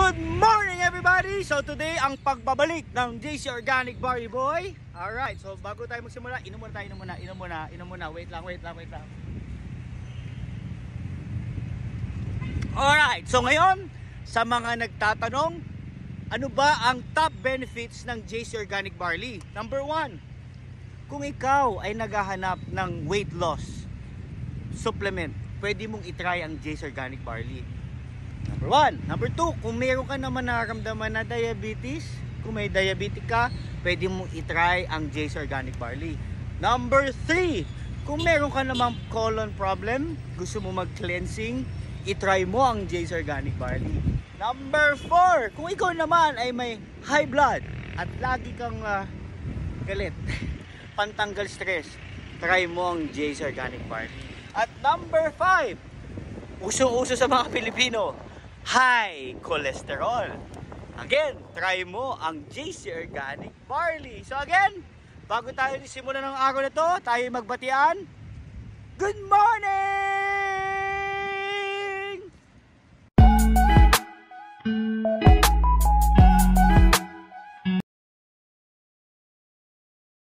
Good morning everybody! So today ang pagbabalik ng JC Organic Barley Boy. Alright, so bago tayo magsimula, inom muna. Wait lang. Alright, so ngayon, sa mga nagtatanong, ano ba ang top benefits ng JC Organic Barley? Number 1, kung ikaw ay naghahanap ng weight loss supplement, pwede mong itry ang JC Organic Barley. Number 1. Number 2, kung meron ka naman nararamdaman na diabetes, kung may diabetic ka, pwede mong itry ang JC Organic Barley. Number 3, kung meron ka namang colon problem, gusto mo mag-cleansing, itry mo ang JC Organic Barley. Number 4, kung ikaw naman ay may high blood at lagi kang galit, pantanggal stress, try mo ang JC Organic Barley. At number 5, usong-uso sa mga Pilipino, high cholesterol. Again, try mo ang JC Organic Barley. So again, bago tayo simulan ng araw na to, tayo magbatian. Good morning!